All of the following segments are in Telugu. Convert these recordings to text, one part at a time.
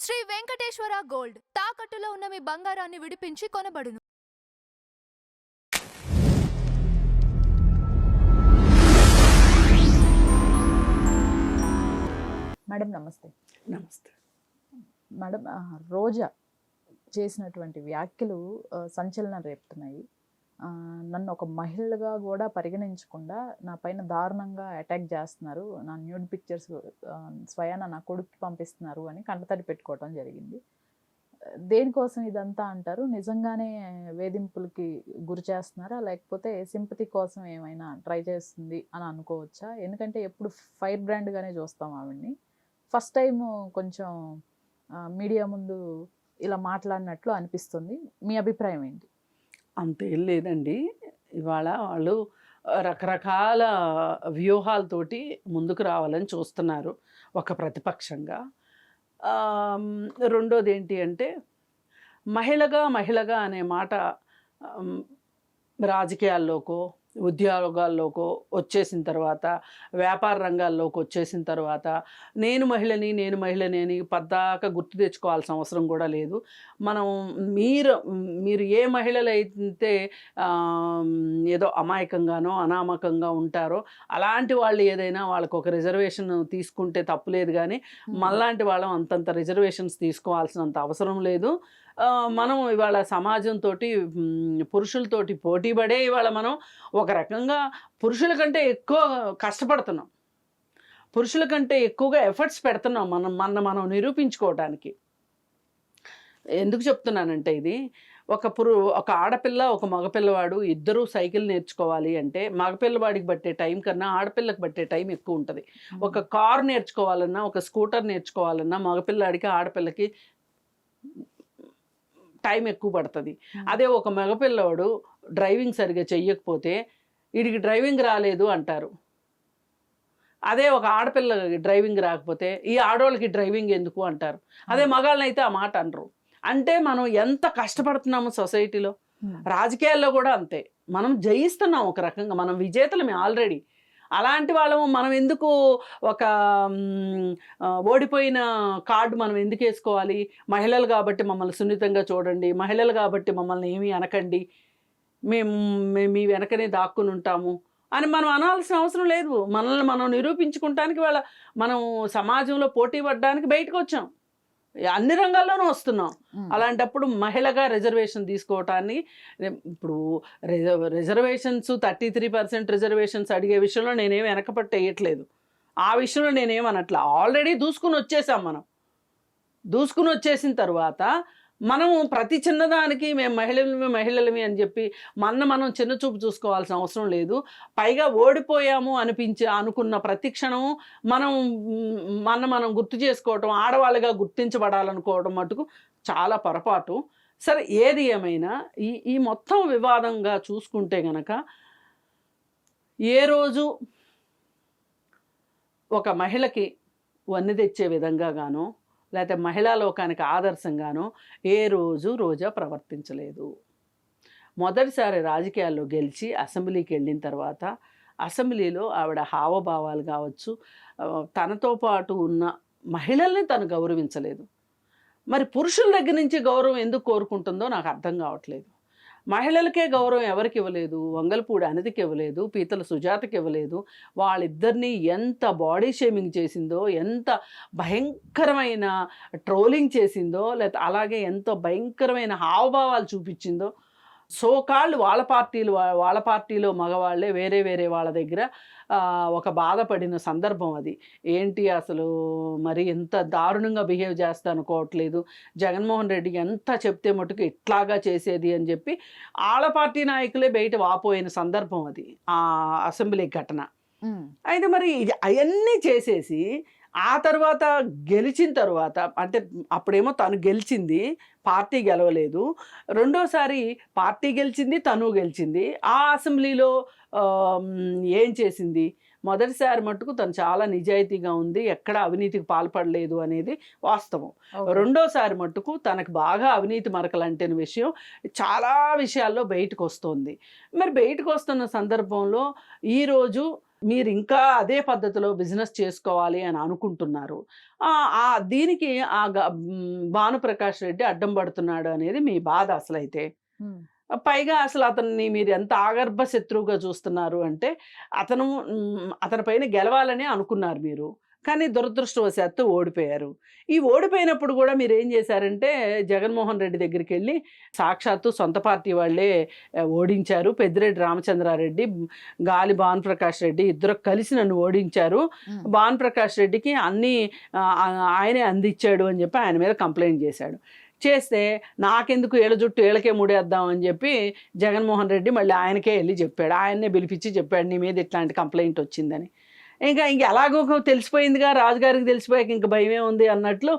శ్రీ వెంకటేశ్వర గోల్డ్ తాకట్టులో ఉన్న మీ బంగారాన్ని విడిపించి కొనబడును. మేడం నమస్తే. నమస్తే మేడం, రోజా చేసినటువంటి వ్యాఖ్యలు సంచలనం రేపుతున్నాయి. నన్ను ఒక మహిళగా కూడా పరిగణించకుండా నా పైన దారుణంగా అటాక్ చేస్తున్నారు, నా న్యూడ్ పిక్చర్స్ స్వయాన నా కొడుక్కి పంపిస్తున్నారు అని కంటతడి పెట్టుకోవటం జరిగింది. దేనికోసం ఇదంతా అంటారు? నిజంగానే వేధింపులకి గురి చేస్తున్నారా, లేకపోతే సింపతి కోసం ఏమైనా ట్రై చేస్తుంది అని అనుకోవచ్చా? ఎందుకంటే ఎప్పుడు ఫైర్ బ్రాండ్గానే చూస్తాం ఆవిడ్ని. ఫస్ట్ టైం కొంచెం మీడియా ముందు ఇలా మాట్లాడినట్లు అనిపిస్తుంది. మీ అభిప్రాయం ఏంటి? అంతేం లేదండి. ఇవాళ వాళ్ళు రకరకాల వ్యూహాలతోటి ముందుకు రావాలని చూస్తున్నారు ఒక ప్రతిపక్షంగా. రెండోది ఏంటి అంటే మహిళగా అనే మాట రాజకీయాల్లోకో ఉద్యోగాల్లోకో వచ్చేసిన తర్వాత, వ్యాపార రంగాల్లోకి వచ్చేసిన తర్వాత నేను మహిళని అని పద్దాక గుర్తు తెచ్చుకోవాల్సిన అవసరం కూడా లేదు. మనం మీరు ఏ మహిళలు అయితే ఏదో అమాయకంగానో అనామకంగా ఉంటారో అలాంటి వాళ్ళు ఏదైనా వాళ్ళకు ఒక రిజర్వేషన్ తీసుకుంటే తప్పులేదు, కానీ మనలాంటి వాళ్ళం అంతంత రిజర్వేషన్స్ తీసుకోవాల్సినంత అవసరం లేదు. మనం ఇవాళ సమాజంతో పురుషులతోటి పోటీపడే ఇవాళ మనం ఒక రకంగా పురుషుల కంటే ఎక్కువ కష్టపడుతున్నాం, పురుషుల కంటే ఎక్కువగా ఎఫర్ట్స్ పెడుతున్నాం మనం నిరూపించుకోవడానికి. ఎందుకు చెప్తున్నానంటే ఇది ఒక ఆడపిల్ల ఒక మగపిల్లవాడు ఇద్దరూ సైకిల్ నేర్చుకోవాలి అంటే మగపిల్లవాడికి పట్టే టైం కన్నా ఆడపిల్లకి పట్టే టైం ఎక్కువ ఉంటుంది. ఒక కార్ నేర్చుకోవాలన్నా ఒక స్కూటర్ నేర్చుకోవాలన్నా మగపిల్లాడికి ఆడపిల్లకి టైం ఎక్కువ పడుతుంది. అదే ఒక మగపిల్లవాడు డ్రైవింగ్ సరిగ్గా చెయ్యకపోతే వీడికి డ్రైవింగ్ రాలేదు అంటారు. అదే ఒక ఆడపిల్లకి డ్రైవింగ్ రాకపోతే ఈ ఆడవాళ్ళకి డ్రైవింగ్ ఎందుకు అంటారు. అదే మగాళ్ళనైతే ఆ మాట అనరు. అంటే మనం ఎంత కష్టపడుతున్నాము సొసైటీలో. రాజకీయాల్లో కూడా అంతే, మనం జయిస్తున్నాం ఒక రకంగా, మనం విజేతలమే ఆల్రెడీ. అలాంటి వాళ్ళము మనం ఎందుకు ఒక ఓడిపోయిన కార్డు మనం ఎందుకు వేసుకోవాలి? మహిళలు కాబట్టి మమ్మల్ని సున్నితంగా చూడండి, మహిళలు కాబట్టి మమ్మల్ని ఏమీ అనకండి, మేము మీ వెనకనే దాక్కుని ఉంటాము అని మనం అనాల్సిన అవసరం లేదు. మనల్ని మనం నిరూపించుకుంటానికి మనం సమాజంలో పోటీ పడడానికి బయటకు వచ్చాం, అన్ని రంగాల్లోనూ వస్తున్నాం. అలాంటప్పుడు మహిళగా రిజర్వేషన్ తీసుకోవటాన్ని, ఇప్పుడు రిజర్వేషన్స్ 33% రిజర్వేషన్స్ అడిగే విషయంలో నేనేమి వెనకపట్టేయట్లేదు. ఆ విషయంలో నేనేమనట్లా. ఆల్రెడీ దూసుకుని వచ్చేసాం. దూసుకుని వచ్చేసిన తర్వాత మనము ప్రతి చిన్నదానికి మేము మహిళలమి అని చెప్పి మనం చిన్న చూపు చూసుకోవాల్సిన అవసరం లేదు. పైగా ఓడిపోయాము అనుకున్న ప్రతి క్షణము మనం గుర్తు చేసుకోవటం, ఆడవాళ్ళుగా గుర్తించబడాలనుకోవడం మటుకు చాలా పొరపాటు. సరే, ఏది ఏమైనా ఈ మొత్తం వివాదంగా చూసుకుంటే గనక ఏ రోజు ఒక మహిళకి వన్నె తెచ్చే విధంగా గానో లేకపోతే మహిళా లోకానికి ఆదర్శంగానో ఏ రోజు రోజా ప్రవర్తించలేదు. మొదటిసారి రాజకీయాల్లో గెలిచి అసెంబ్లీకి వెళ్ళిన తర్వాత అసెంబ్లీలో ఆవిడ హావభావాలు కావచ్చు, తనతో పాటు ఉన్న మహిళల్ని తను గౌరవించలేదు. మరి పురుషుల దగ్గర నుంచి గౌరవం ఎందుకు కోరుకుంటుందో నాకు అర్థం కావట్లేదు. మహిళలకే గౌరవం ఎవరికి ఇవ్వలేదు? వంగలపూడి అనితకి ఇవ్వలేదు, పీతల సుజాతకి ఇవ్వలేదు. వాళ్ళిద్దరినీ ఎంత బాడీ షేమింగ్ చేసిందో, ఎంత భయంకరమైన ట్రోలింగ్ చేసిందో, లేకపోతే అలాగే ఎంతో భయంకరమైన హావభావాలు చూపించిందో. సోకాళ్ళు వాళ్ళ పార్టీలో మగవాళ్ళే వేరే వాళ్ళ దగ్గర ఒక బాధపడిన సందర్భం అది. ఏంటి అసలు మరి ఎంత దారుణంగా బిహేవ్ చేస్తా అనుకోవట్లేదు, జగన్మోహన్ రెడ్డికి ఎంత చెప్తే మటుకు ఇట్లాగా చేసేది అని చెప్పి వాళ్ళ పార్టీ నాయకులే బయట వాపోయిన సందర్భం అది, ఆ అసెంబ్లీ ఘటన. అయితే మరి అవన్నీ చేసేసి ఆ తర్వాత గెలిచిన తర్వాత, అంటే అప్పుడేమో తను గెలిచింది, పార్టీ గెలవలేదు. రెండోసారి పార్టీ గెలిచింది, తను గెలిచింది. ఆ అసెంబ్లీలో ఏం చేసింది? మొదటిసారి మట్టుకు తను చాలా నిజాయితీగా ఉంది, ఎక్కడ అవినీతికి పాల్పడలేదు అనేది వాస్తవం. రెండోసారి మట్టుకు తనకు బాగా అవినీతి మరకలంటే విషయం చాలా విషయాల్లో బయటకు వస్తుంది. మరి బయటకు వస్తున్న సందర్భంలో ఈరోజు మీరు ఇంకా అదే పద్ధతిలో బిజినెస్ చేసుకోవాలి అని అనుకుంటున్నారు. దీనికి భానుప్రకాష్ రెడ్డి అడ్డం పడుతున్నాడు అనేది మీ బాధ అసలైతే. హ్మ్. పైగా అసలు అతన్ని మీరు ఎంత ఆగర్భ శత్రువుగా చూస్తున్నారు అంటే, అతని పైన గెలవాలని అనుకున్నారు మీరు. కానీ దురదృష్టవశాత్తు ఓడిపోయారు. ఈ ఓడిపోయినప్పుడు కూడా మీరేం చేశారంటే, జగన్మోహన్ రెడ్డి దగ్గరికెళ్ళి సాక్షాత్తు సొంత పార్టీ వాళ్ళే ఓడించారు. పెద్దిరెడ్డి రామచంద్రారెడ్డి, గాలి భానుప్రకాష్ రెడ్డి ఇద్దరు కలిసి నన్ను ఓడించారు. హ్మ్. భానుప్రకాష్ రెడ్డికి అన్నీ ఆయనే అందిచ్చాడు అని చెప్పి ఆయన మీద కంప్లైంట్ చేశాడు. చేస్తే నాకెందుకు ఏళ్ళ జుట్టు ఏళ్ళకే ముడేద్దాం అని చెప్పి జగన్మోహన్ రెడ్డి మళ్ళీ ఆయనకే వెళ్ళి చెప్పాడు. ఆయన్నే పిలిపించి చెప్పాడు, నీ మీద ఇట్లాంటి కంప్లైంట్ వచ్చిందని. ఇంక ఎలాగో తెలిసిపోయిందిగా, రాజుగారికి తెలిసిపోయాక ఇంక భయమే ఉంది అన్నట్లు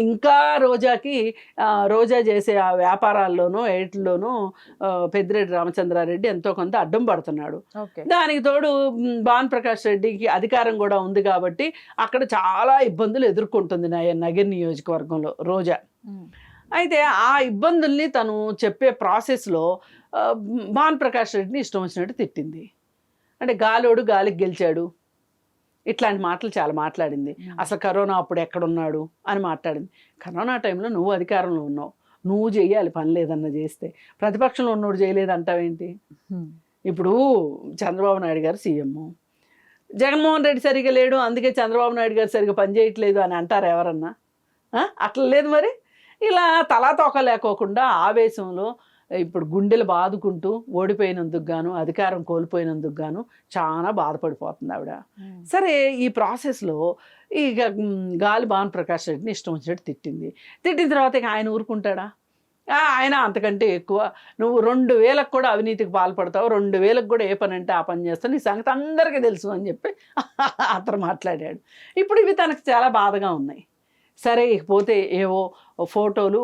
ఇంకా రోజా చేసే ఆ వ్యాపారాల్లోనూ ఏట్లోనూ పెద్దిరెడ్డి రామచంద్రారెడ్డి ఎంతో కొంత అడ్డం పడుతున్నాడు. దానికి తోడు భానుప్రకాష్ రెడ్డికి అధికారం కూడా ఉంది కాబట్టి అక్కడ చాలా ఇబ్బందులు ఎదుర్కొంటుంది నగిరి నియోజకవర్గంలో రోజా. అయితే ఆ ఇబ్బందుల్ని తను చెప్పే ప్రాసెస్లో భానుప్రకాష్ రెడ్డిని ఇష్టం వచ్చినట్టు తిట్టింది. అంటే గాలోడు గాలికి గెలిచాడు, ఇట్లాంటి మాటలు చాలా మాట్లాడింది. అసలు కరోనా అప్పుడు ఎక్కడున్నాడు అని మాట్లాడింది. కరోనా టైంలో నువ్వు అధికారంలో ఉన్నావు, నువ్వు చేయాలి, పని లేదన్న చేస్తే. ప్రతిపక్షంలో ఉన్నోడు చేయలేదంటావేంటి? ఇప్పుడు చంద్రబాబు నాయుడు గారు సీఎం, జగన్మోహన్ రెడ్డి సరిగా లేడు అందుకే చంద్రబాబు నాయుడు గారు సరిగా పనిచేయట్లేదు అని అంటారు ఎవరన్నా? అట్లా లేదు మరి. ఇలా తలా తోక లేకోకుండా ఆవేశంలో ఇప్పుడు గుండెలు బాదుకుంటూ ఓడిపోయినందుకు గాను, అధికారం కోల్పోయినందుకు గాను చాలా బాధపడిపోతుంది ఆవిడ. సరే, ఈ ప్రాసెస్లో ఇక గాలి భానుప్రకాష్ రెడ్డిని ఇష్టం వచ్చినట్టు తిట్టిన తర్వాత ఇక ఆయన ఊరుకుంటాడా? ఆయన అంతకంటే ఎక్కువ, నువ్వు 2000కు కూడా అవినీతికి పాల్పడతావు, 2000కు కూడా ఏ పని అంటే ఆ పని చేస్తావు, నీ సంగతి అందరికీ తెలుసు అని చెప్పి అతను మాట్లాడాడు. ఇప్పుడు ఇవి తనకు చాలా బాధగా ఉన్నాయి. సరే, ఇకపోతే ఏవో ఫోటోలు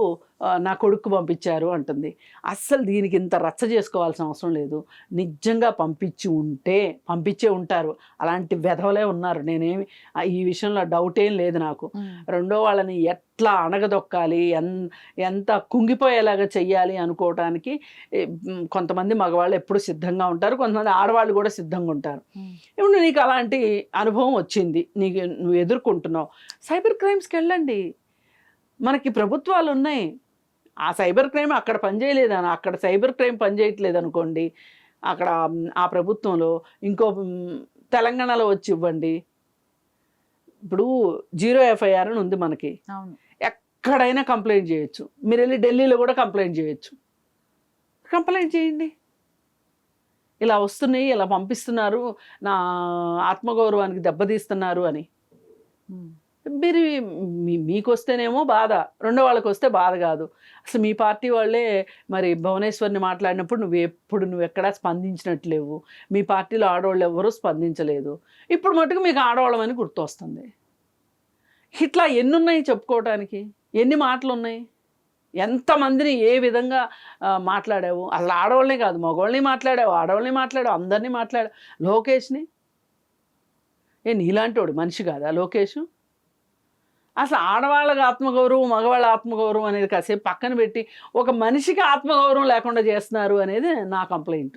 నా కొడుకు పంపించారు అంటుంది. అస్సలు దీనికి ఇంత రచ్చ చేసుకోవాల్సిన అవసరం లేదు. నిజంగా పంపించే ఉంటారు, అలాంటి వెధవలే ఉన్నారు. నేనేమి ఈ విషయంలో డౌట్ ఏం లేదు నాకు. రెండో వాళ్ళని ఎట్లా అణగదొక్కాలి, ఎంత కుంగిపోయేలాగా చెయ్యాలి అనుకోవటానికి కొంతమంది మగవాళ్ళు ఎప్పుడు సిద్ధంగా ఉంటారు, కొంతమంది ఆడవాళ్ళు కూడా సిద్ధంగా ఉంటారు. ఇప్పుడు నీకు అలాంటి అనుభవం వచ్చింది, నువ్వు ఎదుర్కొంటున్నావు. సైబర్ క్రైమ్స్కి వెళ్ళండి, మనకి ప్రభుత్వాలు ఉన్నాయి. ఆ సైబర్ క్రైమ్ అక్కడ పనిచేయలేదని, అక్కడ సైబర్ క్రైమ్ పనిచేయట్లేదు అనుకోండి, అక్కడ ఆ ప్రభుత్వంలో ఇంకో తెలంగాణలో వచ్చి ఇవ్వండి. ఇప్పుడు 0 FIR అని ఉంది మనకి, ఎక్కడైనా కంప్లైంట్ చేయొచ్చు. మీరు వెళ్ళి ఢిల్లీలో కూడా కంప్లైంట్ చేయొచ్చు. కంప్లైంట్ చేయండి, ఇలా వస్తున్నాయి, ఇలా పంపిస్తున్నారు, నా ఆత్మగౌరవానికి దెబ్బతీస్తున్నారు అని. మీరు మీకు వస్తేనేమో బాధ, రెండో వాళ్ళకి వస్తే బాధ కాదు. అసలు మీ పార్టీ వాళ్ళే మరి భువనేశ్వర్ని మాట్లాడినప్పుడు నువ్వు ఎక్కడా స్పందించినట్లేవు. మీ పార్టీలో ఆడవాళ్ళు ఎవరూ స్పందించలేదు. ఇప్పుడు మటుకు మీకు ఆడవాళ్ళమని గుర్తొస్తుంది. ఇట్లా ఎన్నున్నాయి చెప్పుకోవటానికి, ఎన్ని మాటలు ఉన్నాయి, ఎంతమందిని ఏ విధంగా మాట్లాడావు. అసలు ఆడవాళ్ళనే కాదు, మగవాళ్ళని మాట్లాడావు, ఆడవాళ్ళని మాట్లాడావు, అందరినీ మాట్లాడావు. లోకేష్ని నీలాంటి వాడు మనిషి కాదా లోకేష్? అసలు ఆడవాళ్ళకి ఆత్మగౌరవం, మగవాళ్ళ ఆత్మగౌరవం అనేది కాసేపు పక్కన పెట్టి ఒక మనిషికి ఆత్మగౌరవం లేకుండా చేస్తున్నారు అనేది నా కంప్లైంట్.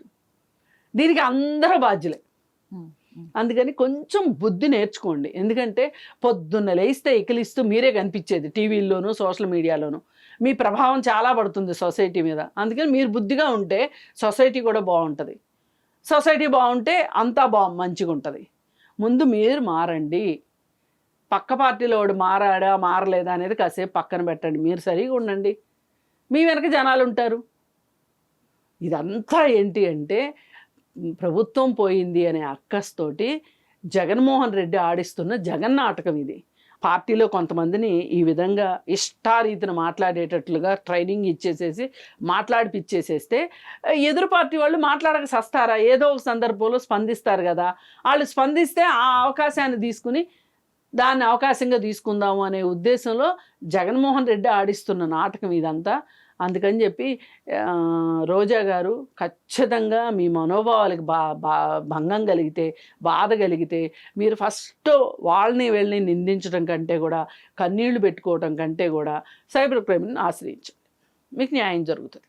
దీనికి అందరూ బాధ్యులే. అందుకని కొంచెం బుద్ధి నేర్చుకోండి. ఎందుకంటే పొద్దున్న లేస్తే ఎకిలిస్తూ మీరే కనిపించేది టీవీల్లోనూ సోషల్ మీడియాలోనూ. మీ ప్రభావం చాలా పడుతుంది సొసైటీ మీద. అందుకని మీరు బుద్ధిగా ఉంటే సొసైటీ కూడా బాగుంటుంది. సొసైటీ బాగుంటే అంతా మంచిగా ఉంటుంది. ముందు మీరు మారండి. పక్క పార్టీలో వాడు మారలేదా అనేది కాసేపు పక్కన పెట్టండి. మీరు సరిగా ఉండండి, మీ వెనక జనాలు ఉంటారు. ఇదంతా ఏంటి అంటే ప్రభుత్వం పోయింది అనే అక్కస్తోటి జగన్మోహన్ రెడ్డి ఆడిస్తున్న జగన్ నాటకం ఇది. పార్టీలో కొంతమందిని ఈ విధంగా ఇష్టారీతిని మాట్లాడేటట్లుగా ట్రైనింగ్ ఇచ్చేసేసి మాట్లాడిపిచ్చేసేస్తే ఎదురు పార్టీ వాళ్ళు మాట్లాడక సస్తారా? ఏదో ఒక సందర్భంలో స్పందిస్తారు కదా. వాళ్ళు స్పందిస్తే ఆ అవకాశాన్ని తీసుకుని దాన్ని అవకాశంగా తీసుకుందాము అనే ఉద్దేశంలో జగన్మోహన్ రెడ్డి ఆడిస్తున్న నాటకం ఇదంతా. అందుకని చెప్పి రోజా గారు ఖచ్చితంగా మీ మనోభావాలకు భంగం కలిగితే, బాధ కలిగితే మీరు ఫస్ట్ వాళ్ళని వెళ్ళి నిందించడం కంటే కూడా, కన్నీళ్లు పెట్టుకోవటం కంటే కూడా సైబర్ క్రైమ్ని ఆశ్రయించండి, మీకు న్యాయం జరుగుతుంది.